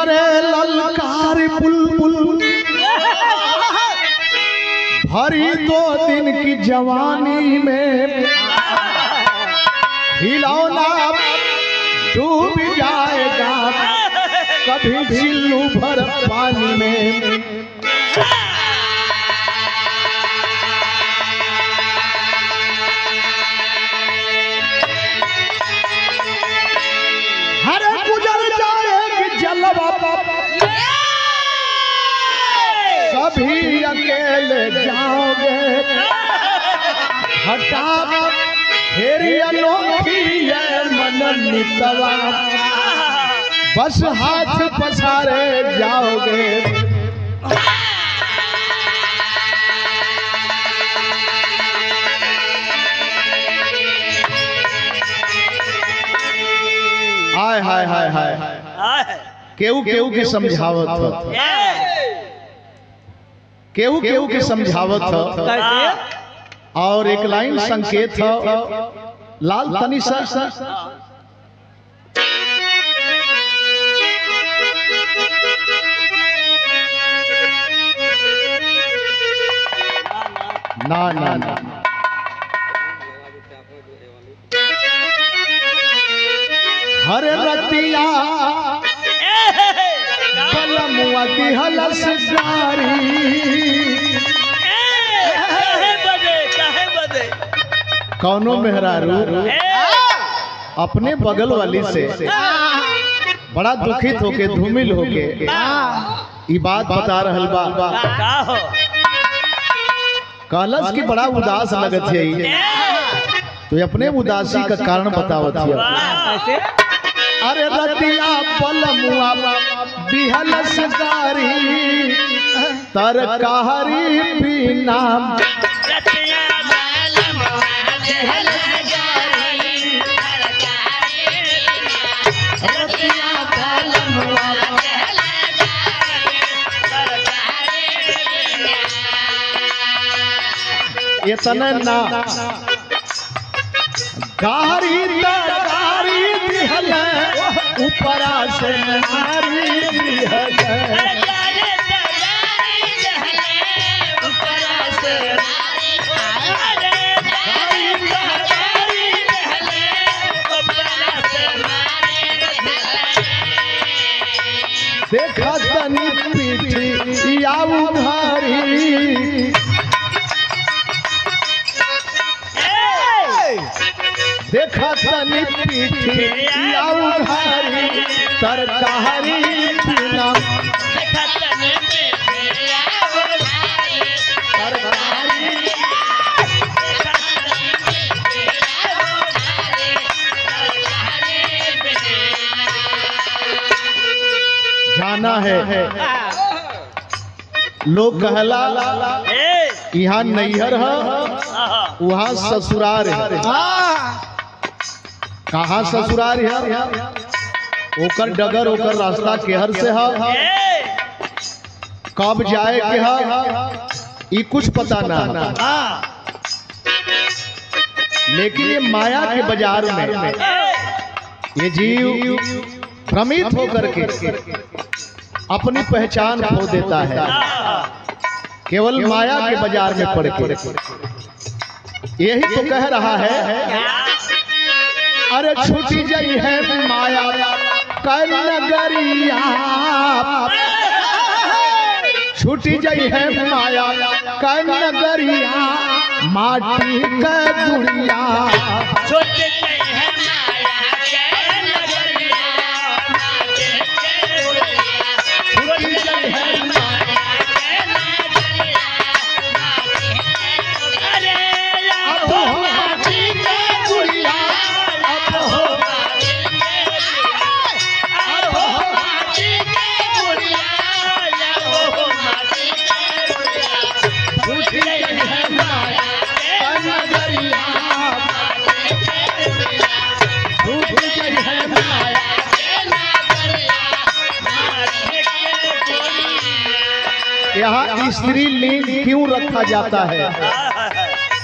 करे ललकार बुलबुल भरी 2 दिन की जवानी में हिलौना डूब जाएगा कभी झिल्लू भर पानी में। हरे गुजर जाएगी जलवा सभी अकेले जाओगे हटा फेरी अनोखी है मनमितवा बस हाथ पसारे जाओगे। हाय हाय हाय हाय केहू केहू के समझावत हो केहू के समझावत हो और एक लाइन संकेत हो लाल तनी सा ना ना ना हर रतिया बलमुआ दिहलस जारी कौनो मेहरारू अपने बगल वाली से बड़ा दुखित होके धूमिल होके ई बात बता रहल बा कहलस की बड़ा उदास लगत है तो अपने उदासी का कारण बतावत है। अरे रतिया बलमुआ दिहलस जारी तरकारी बिना इतना ना गारी तरकारी दिहल ऊपरा से नारी दिहल देखा तनी पीठी या उधारी देखा तनी पीठी या उधारी तरकारी बिना देखा तनी पीठी या उधारी तरकारी देखा तनी पीठी या उधारी तरकारी बिना। जाना है लोग कहला यहाँ नैहर है वहाँ ससुराल है। कहाँ ससुराल है ओकर डगर ओकर रास्ता केहर से है कब जाए के है कुछ पता ना लेकिन ये माया के बाजार में ये जीव भ्रमित होकर के अपनी पहचान खो देता है केवल माया के बाजार में पड़ के। यही तो कह रहा है अरे छूटी गई है माया कर नगरिया छूटी गई है माया कर नगरिया माटी का गुड़िया छूटी गई है माया कर नगरिया माटी का गुड़िया छूटी गई है माया कर नगरिया माटी का गुड़िया अब माटी का गुड़िया यहाँ स्त्री लिंग क्यों रखा जाता है?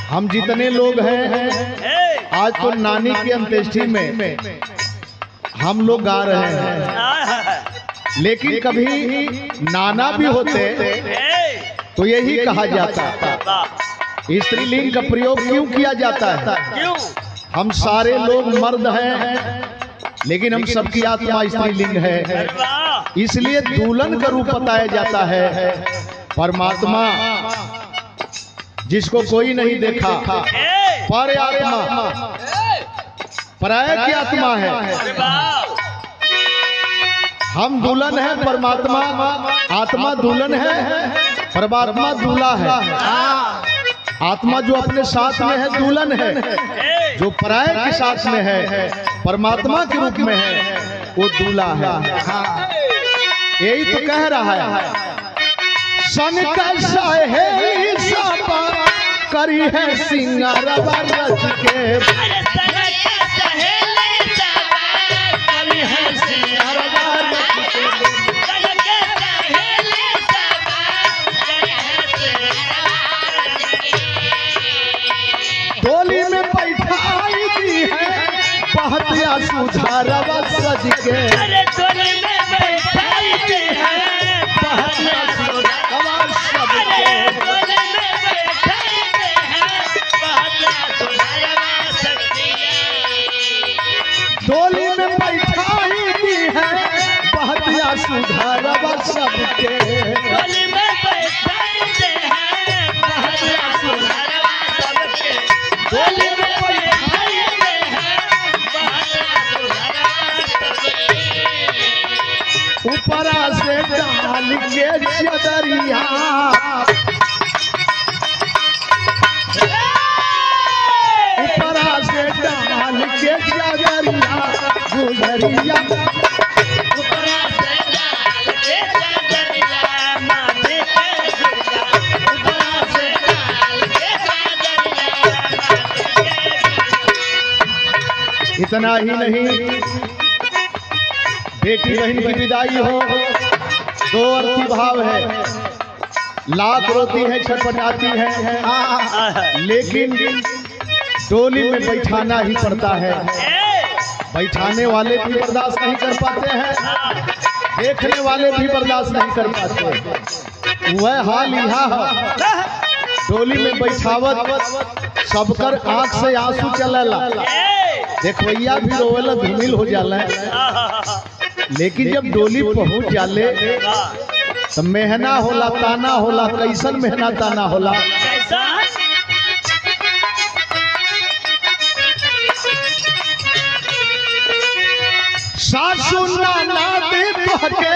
हम जितने लोग हैं आज तो नानी की अंत्येष्टि में हम लोग गा रहे हैं लेकिन कभी नाना भी होते तो यही कहा जाता। स्त्रीलिंग का प्रयोग क्यों किया जाता है? क्यों? हम सारे लोग मर्द हैं, लेकिन हम सबकी आत्मा स्त्रीलिंग है, इसलिए दुल्हन का रूप बताया जाता है। परमात्मा जिसको कोई नहीं देखा, पर आत्मा पराया की आत्मा है। हम दुल्हन है, परमात्मा आत्मा दुल्हन है, परमात्मा दूल्हा है। आत्मा जो अपने साथ में है दुल्हन है, जो पराये के साथ में है परमात्मा के रूप में है वो दूल्हा है। यही तो कह रहा है, सन कैसा है सापा करी है सिंगारवा रच के, डोली में बैठाई दी है बहतिया सुधारवा सज के, डोली में बैठाई दी है बहतिया सुधारवा सज के, डोली में बैठाई दी है बहतिया सुधारवा सज के, डोली में बैठाई दी है बहतिया सुधारवा सब के, डोली में बैठाई दी है बहतिया सुधारवा सब के, डोली में बैठाई दी है बहतिया सुधारवा सब के, ऊपरा से डाल के चदरिया ऊपरा से डाल के चदरिया गुजरिया, ऊपरा से डाल के चदरिया माथे पे गुजरिया, ऊपरा से डाल के चदरिया माथे पे। इतना ही नहीं, बेटी बहन की विदाई हो दो अर्थी भाव है, लाख रोती है छटपटाती है, लेकिन डोली में बैठाना ही पड़ता है। बैठाने वाले भी बर्दाश्त नहीं कर पाते हैं, देखने वाले भी बर्दाश्त नहीं कर पाते। वह हाल यहाँ है, डोली में बैठावत सबकर आंख से आंसू चलेला, देखवैया भी रोवेला धूमिल हो जाला, लेकिन जब डोली पहुंच जाले तो मेहना होला ताना होला। कैसन मेहना ताना होला? सासू नाना दे तोहके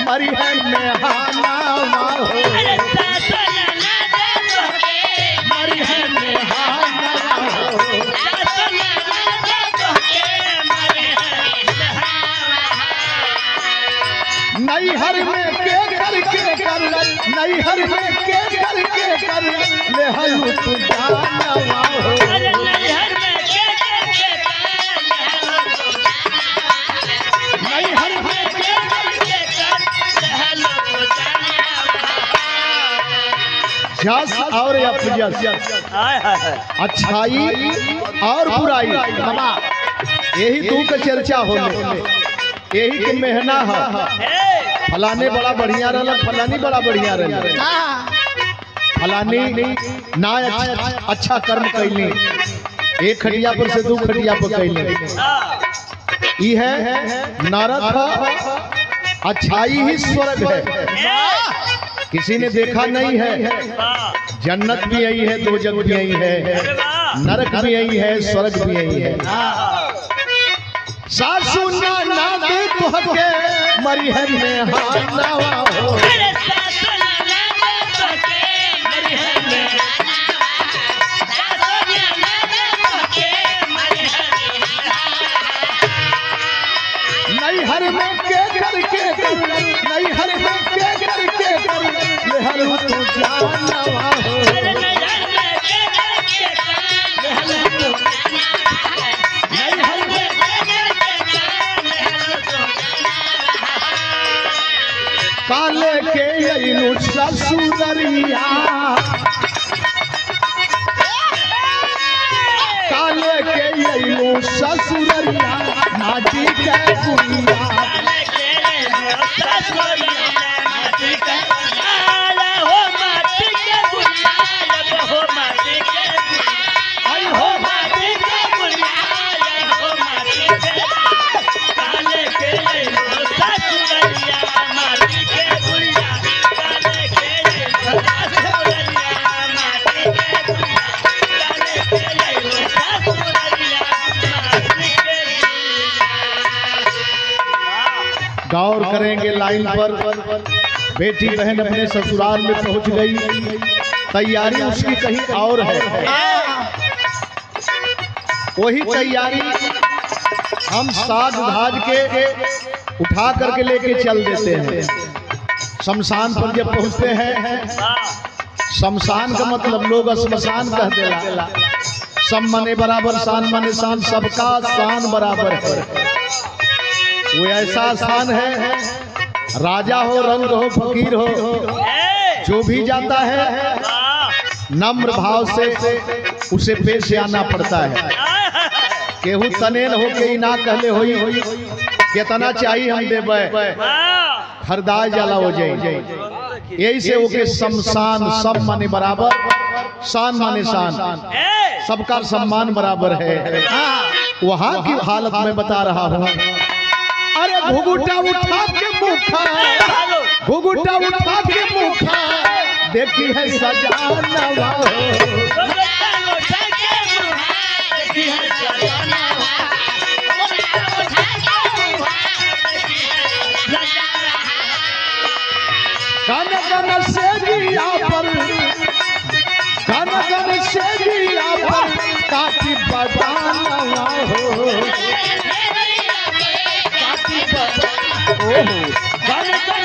मरी है मेहाना हो, मरी है मेहाना हो, नैहर में के करके कर, नैहर में के करके कर ले हलू तू जाना हो, नैहर में के करके कर नैहर में के करके कर ले हलू तू जाना। जस और अपजस, अच्छाई और बुराई, यही तू का चर्चा होने, यही के मेहना है। फलाने बड़ा बढ़िया रहल, फलानी बड़ा बढ़िया रहल, फलानी ना अच्छा कर्म कैली, एक खटिया पर से दो खटिया पर कैली, यह नरक है, अच्छाई ही स्वर्ग है। किसी ने देखा नहीं है, जन्नत भी यही है, दोजख भी यही है, नरक भी यही है, स्वर्ग भी यही है। सासू नाना दे तोहके मरी है मेहाना हो, नैहर में के करके कर, नैहर में के करके कर ले हलू तू जाना हो, काले के अइनु ससुररिया, काले के अइनु ससुररिया माटी के गुड़िया, करेंगे लाइन पर। बेटी बहन अपने ससुराल में पहुंच गई, तैयारी उसकी कहीं और है। वही तैयारी हम साज धाज के उठा करके लेके चल देते हैं। शमशान पर जब पहुंचते हैं, शमशान का मतलब लोग श्मशान कह देला। सब मने बराबर, शान मने शान, सबका शान बराबर है। वो ऐसा शान है, राजा हो, रंग हो, फकीर हो, जो भी जाता है नम्र भाव से उसे पेश आना पड़ता है। केहू तनेन हो के ना कहले होई कितना चाहिए हम देवे, हरदाय जाला हो जाए। यही से ओके शमशान, सब माने बराबर, शान माने शान, सबका सम्मान बराबर है। वहां की हालत में बता रहा हूँ। अरे घुघुटा उठा के मुखा, घुघुटा उठा के मुखा, देखी है सजाना कन कन से जिया पर, कन कन से जिया पर काटी बजाना हो, काटी बजाना हो, कन कन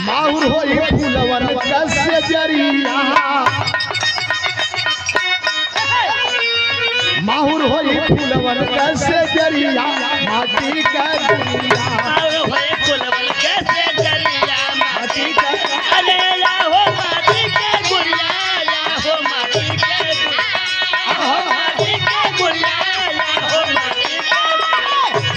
माहुर होई फूलवन कैसे जरिया, माहुर होई फूलवन कैसे जरिया, माटी का दुनिया होई फूलवन कैसे जरिया, माटी का अरे या हो माटी के गुड़िया, या हो माटी के गुड़िया, माटी के गुड़िया, या हो माटी के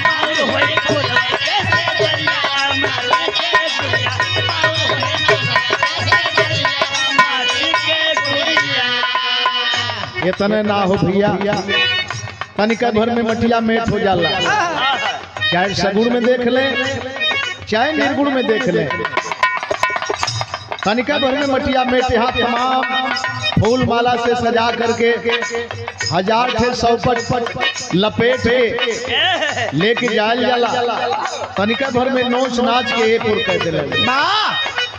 माहुर होई फूलवन कैसे जरिया, माटी के गुड़िया, माहुर होई फूलवन कैसे जरिया, माटी के गुड़िया। इतने ना हो भैया, तनिका भर में मटिया मेट हो जाला। चाहे सगुण में देख ले, चाहे निर्गुण में देख ले, तनिका भर में मटिया मेट। यहाँ तमाम फूल माला से सजा करके 1000 थे सौपट लपेट के लेके जायल जाला। तनिका भर में नोच नाच के एक और कह दिले।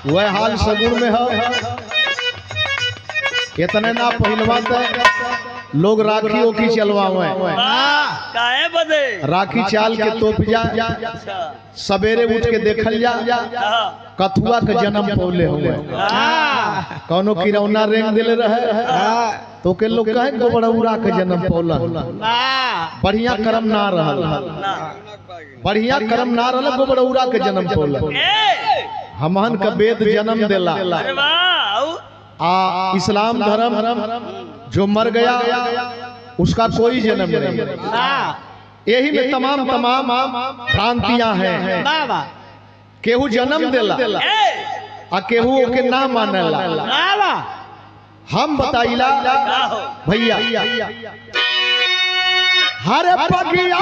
वह हाल सगुण में हो। इतने ना पहलवा लोग राखियों की चलवावे, राखी चाल के तोप जा, सवेरे उठ के देखल जा कथुआ के जन्म पौले हुए, कौनो किरौना रेंग दिले रहे तो के लोग कहे गोबरौरा के जन्म पौला। बढ़िया कर्म ना रहल, बढ़िया कर्म ना रहल, गोबरौरा के जन्म पौला। हमहन का वेद जन्म देला। इस्लाम धर्म जो मर गया उसका कोई जन्म नहीं। यही में तमाम भ्रांतियां हैं। केहू जन्म देला आ केहू के ना मानेला। हम बताइला भैया, हरे पगिया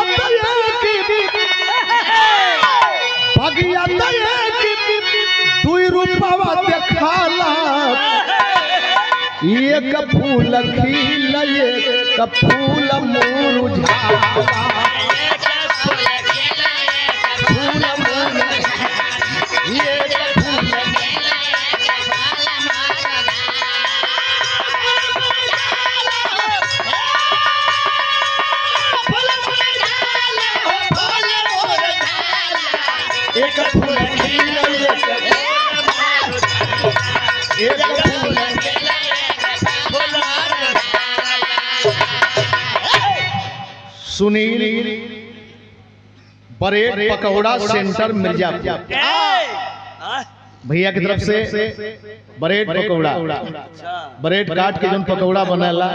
पगिया दुई रूपवा देखाला, एक फूल खिल, एक फूल मुरझाला, फूल एक फूल खिल, एक फूल सुनील बरेड पकौड़ा सेंटर मिर्जापुर भैया की तरफ से बरेड पकौड़ा, बरेड काट के जो पकौड़ा बनेला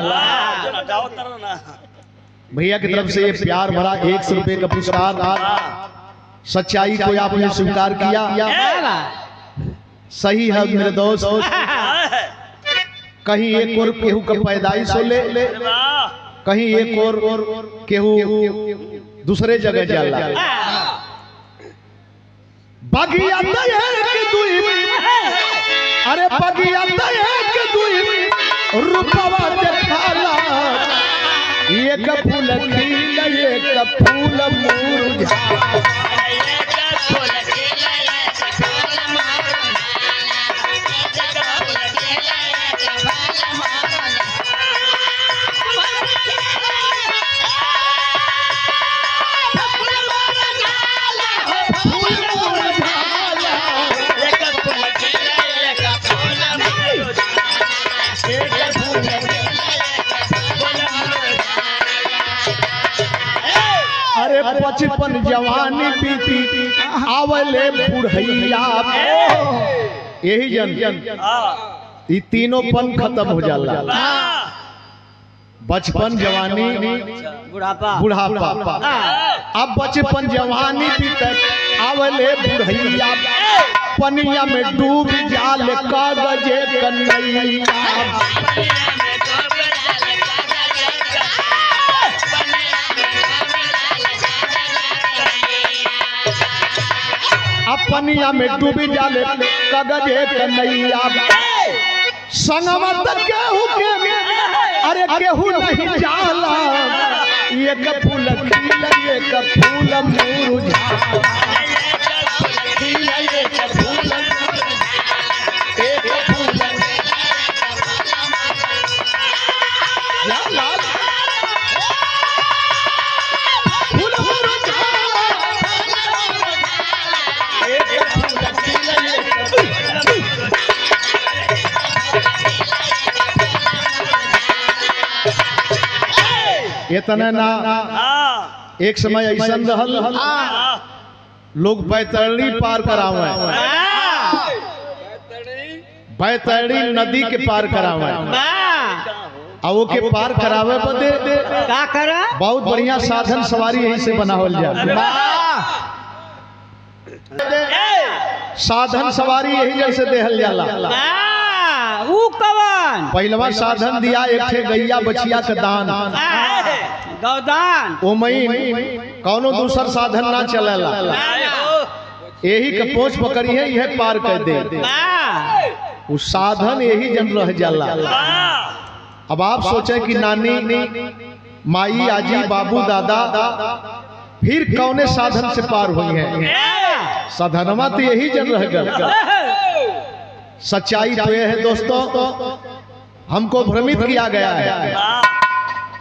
भैया की तरफ से ये प्यार भरा 100 रुपए का पुरस्कार। सच्चाई को आपने स्वीकार किया, सही है मेरे दोस्त। कहीं एक और केहू का पैदाइश हो ले, कहीं एक और केहू दूसरे जगह जाला। बगिया अरे बगिया रूपवा देखाला, एक फूल खिल एक फूल मुरझा अरे बचपन जवानी बीती आवले बुढ़ैया यही जन ये तीनों पन खत्म हो जाला बचपन जवानी बुढ़ापा अब बचपन जवानी बीते आवले बुढ़ैया पनिया में डूब जाल कागजे कन्हैया पनिया में डूबी जाले कागजे कन्हैया संगवा तक केहू के अरे केहू नहीं जाला एक फूल खिल एक फूल मुरझा इतना ना एक समय ऐसा रहल लोग बैतरणी पार करावे बैतरणी नदी के पार करावे और वो के पार करावे बदे का करा बहुत बढ़िया साधन सवारी यही से बनावल जाए साधन सवारी यही जैसे देहल जाला पहलवा साधन दिया एक ठे गैया बचिया के दान गौदान ओमई कौनो दूसर साधन ना चलेला यही के पोछ पकड़ी है यह पार कर दे उस साधन यही जन रह जाला अब आप सोचे कि नानी माई आजी बाबू दादा फिर कौने साधन से पार हुई है साधनमा तो यही जन रह गया सच्चाई तो यह है दोस्तों हमको भ्रमित किया गया है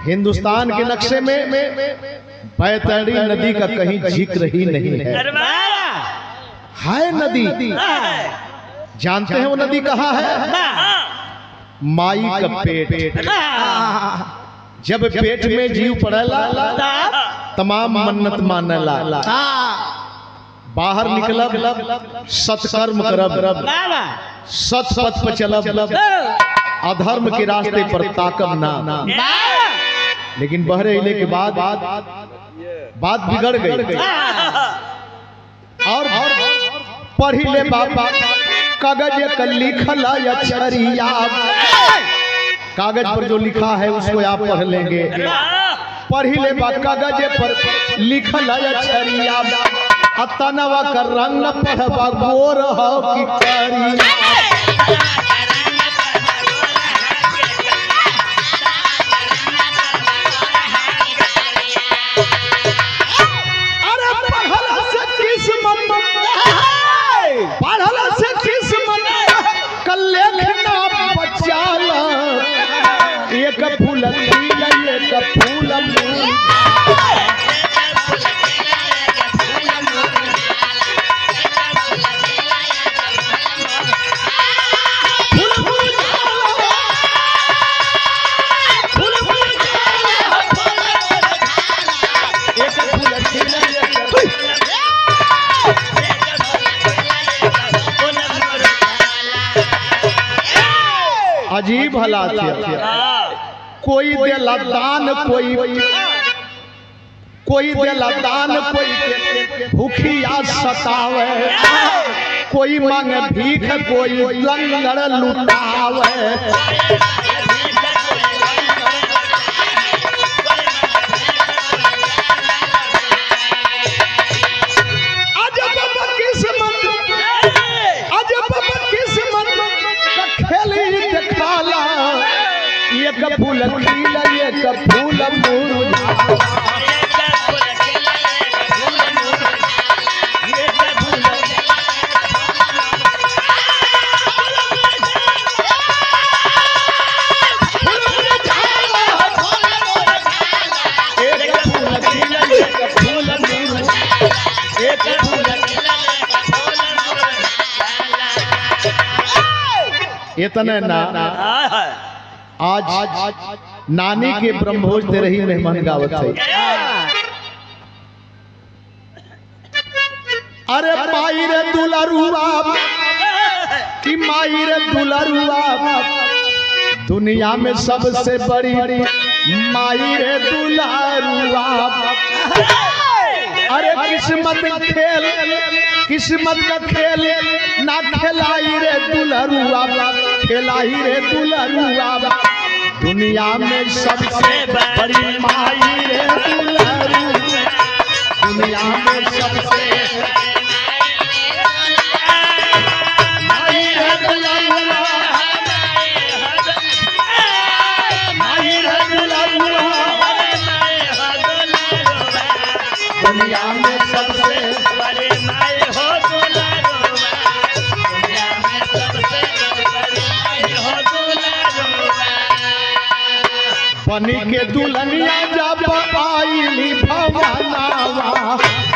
हिंदुस्तान के नक्शे में बैतरणी नदी का कहीं जिक्र ही नहीं है नदी जानते हैं वो नदी कहाँ है माई का पेट जब पेट में जीव पड़ेला तमाम मन्नत मानेला बाहर निकलब सत्कर्म करब सत पथ पर चलब अधर्म के रास्ते पर ताकब ना लेकिन बहरे इले के बाद बात बिगड़ गई और पढ़ी ले बाबा कागज का लिखल अक्षरिया कागज पर जो लिखा है उसको आप पढ़ लेंगे पढ़ी ले कागज पर लिखल अक्षरिया अतनवा का रंग पढ़बा गोर हो कि करिया एक फूल खिल एक फूल अजीब हालात कोई देला दान कोई देला दान कोई भूखिया सतावे कोई मांगे भीख कोई लंगर लुटावे एक फूल खिल एक फूल इतने ना आज नानी के ब्रह्मभोज दे रही मेहमान गावत है। अरे माई रे दुलरुआ कि माई रे दुलरुआ दुनिया में सबसे बड़ी माई रे दुलरुआ। अरे किस्मत का खेल ना खेलाई रे दुलरुआ, खेलाई रे दुलरुआ दुनिया में सबसे बड़ी माई रे दुलरुआ, दुनिया में सबसे माई रे दुलरुआ, माई रे दुलरुआ दुनिया में सबसे बड़े माई हो दुलारुआ, दुनिया में सबसे बड़ी माई हो दुलारुआ। बनी के दुल्हनिया जब आईली भवनावा,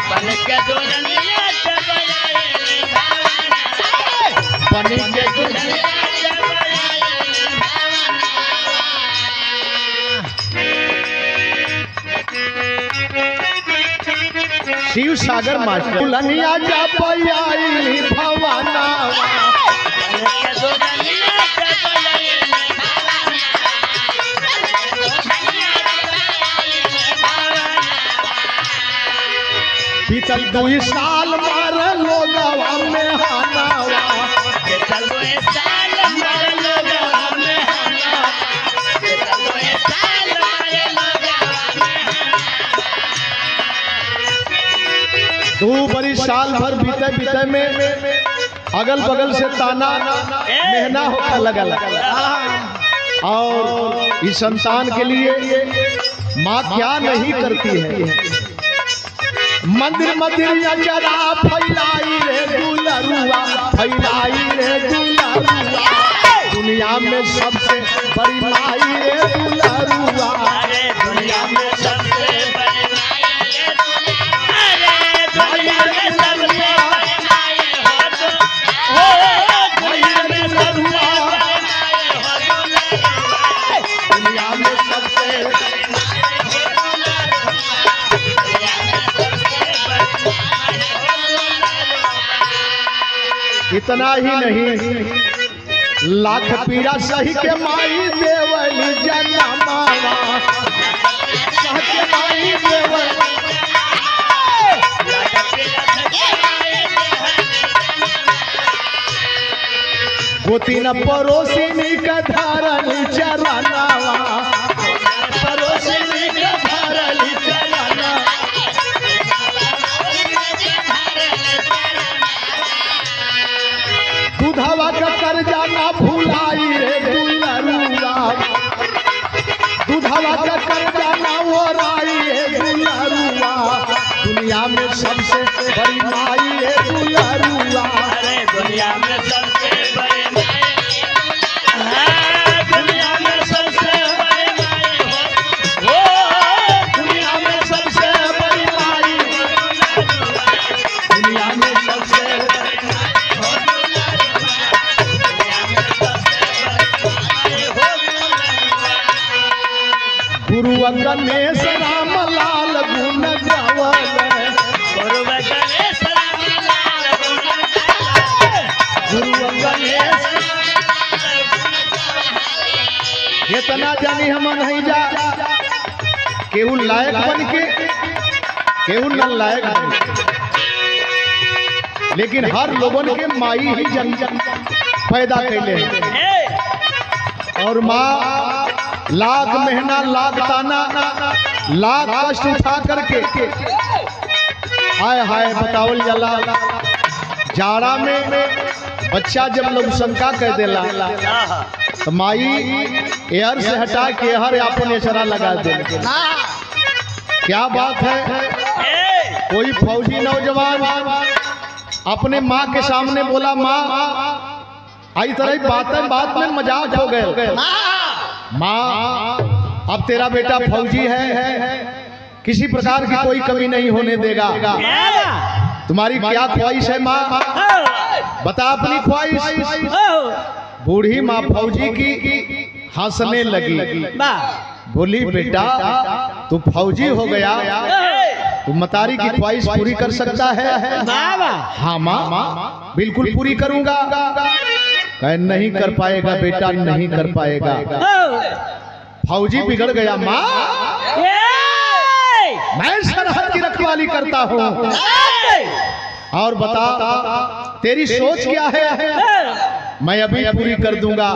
बन के दुल्हनिया जब आईली भवनावा, बनी के दुल्हनिया जब आईली भवनावा। शिव सागर मास्टर दुल्हनिया जब आईली भवनावा, बन के दुल्हनिया जब आईली भवनावा, बीतल 2 साल मार लोगवा में हनावा, बीतल 2 साल मार लोगवा में हनावा, बीतल 2 साल मार लोगवा में हनावा। 2 बड़ी साल भर बीते में अगल बगल से ताना मेहना होता लगल। और इस संतान के लिए माँ क्या नहीं करती है। मंदिर मंदिर अजरा फैलाई रे दुलरुआ, फैलाई रे दुलरुआ दुनिया में सबसे बड़ी माई रे दुलरुआ। अरे दुनिया में सबसे बड़ी माई रे दुलरुआ, अरे दुनिया में सबसे बड़ी माई हो दुनिया में सबसे बड़ी माई हो दुलरुआ, दुनिया में सबसे इतना ही नहीं लाख पीड़ा सही के माई देवली जनमावा, सह के माई देवली गोती न परोसिनी का धारनी चरनावा, परोसिनी का धारनी चरना दूधवा का कर्जा ना भुलाई रे दुलरुआ, दूधवा का कर्जा ना ओराई रे दुलरुआ दुनिया में सबसे बड़ी माई रे दुलरुआ। अरे दुनिया में सबसे बड़ी माई, दुनिया में सबसे बड़ी माई हो दुनिया में सबसे बड़ी माई, दुनिया में सबसे गुरु गणेश राम लाल गुण गावल, गुरु गणेश राम लाल गुण गावल, गुरु गणेश इतना जानी हम नहीं जा केहू लायक बन के केहू न लायक बन के, लेकिन हर लोगन के माई ही जन पैदा कैले हैं। और माँ लाख मेहना लाख ताना लाख कष्ट उठा करके हाय हाय बतावल जला जाड़ा में बच्चा जब लोग शंका कह देला तो माई एहर से हटा के एहर अपन एचरा लगा दे। क्या बात है। कोई फौजी नौजवान अपने माँ के सामने बोला माँ आई तरह बात में मजाक हो गए। माँ अब तेरा बेटा फौजी है, किसी प्रकार की कोई कमी नहीं होने देगा। तुम्हारी क्या ख्वाहिश है माँ, बता अपनी ख्वाहिश। बूढ़ी माँ फौजी की हंसने लगी। बोली बेटा तू फौजी हो गया, तू मतारी की ख्वाहिश पूरी कर सकता है? हाँ माँ बिल्कुल पूरी करूंगा। कहे नहीं कर पाएगा बेटा, नहीं कर पाएगा। फौजी बिगड़ गया। माँ मैं सरहद की रखवाली करता हूँ, और बता तेरी सोच क्या है? मैं अभी पूरी कर दूंगा,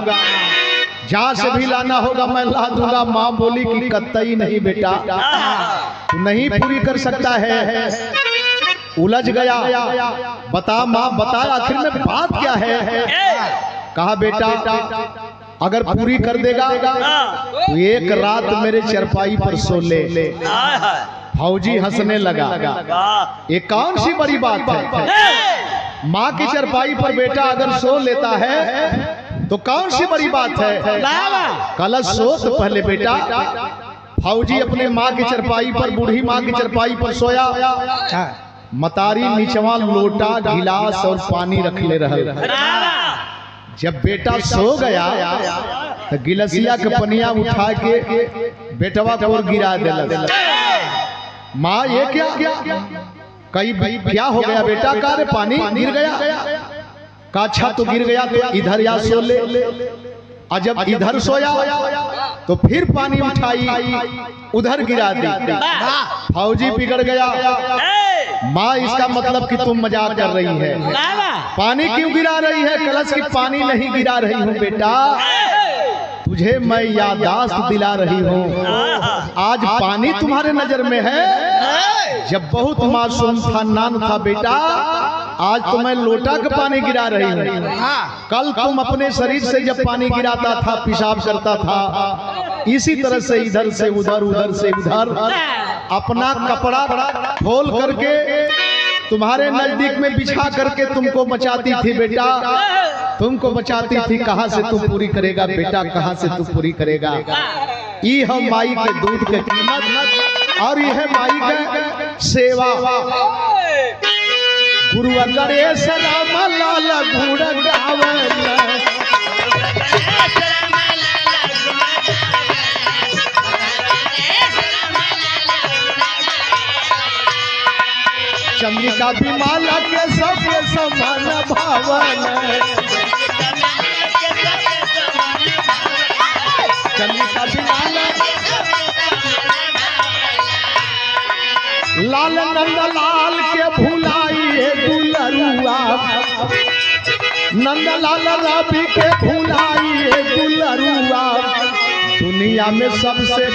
जहाँ से भी लाना होगा मैं ला दूंगा। माँ बोली कि कतई नहीं बेटा, तू नहीं पूरी कर सकता है। उलझ गया। बता माँ बता आखिर में बात क्या है? कहा बेटा अगर पूरी कर देगा तो एक रात मेरे चरपाई पर सो ले। फौजी हंसने लगा। ये कौन सी बड़ी बात है? माँ की चरपाई पर बेटा अगर सो लेता है तो कौन सी बड़ी बात है? कल सो तो पहले बेटा। फौजी अपने माँ की चरपाई पर, बूढ़ी माँ की चरपाई पर सोया। मतारी नीचवा लोटा गिलास और पानी रख ले रहा। जब बेटा सो गया तो गिलसिया के पनिया उठा के बेटवा को गिरा दिला। माँ ये क्या कई क्या हो गया बेटा? का रे पानी गिर गया? का अच्छा तो गिर गया तो इधर या सो ले। और जब इधर सोया तो फिर पानी उठाई उधर गिरा दी। फौजी बिगड़ गया। माँ इसका मतलब कि तुम मजाक कर रही है। पानी क्यों गिरा रही है? कलश की पानी नहीं गिरा रही हूँ बेटा, तुझे मैं याददाश्त दिला रही हूँ। आज पानी तुम्हारे नजर में है, जब बहुत मासूम था, नान था बेटा, आज तो मैं लोटा का पानी गिरा रही हूँ। कल तुम अपने शरीर से जब पानी गिराता था, पेशाब करता था, इसी तरह से इधर से उधर, उधर से उधर अपना कपड़ा खोल करके तुम्हारे नजदीक में बिछा करके तुमको बचाती थी बेटा, तुमको बचाती थी। कहाँ से तू पूरी करेगा बेटा, कहाँ से तू पूरी करेगा? ये है माई के दूध के कीमत, और यह है माई के सेवा। गुरु गणेश राम लाल गुण गावल, चंद्रिका विमाला के सब समान भावन, चंद्रिका विमाला लाल नंद लाल के भुलाइए दुलरुआ, नंद लाल रवि के भुलाइए दुलरुआ। दुनिया में सबसे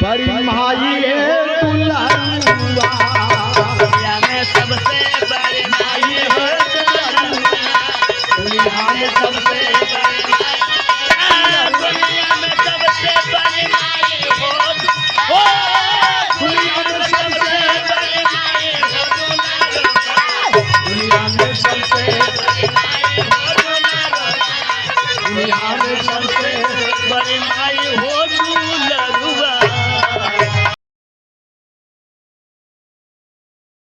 बड़ी माई है दुलरुआ।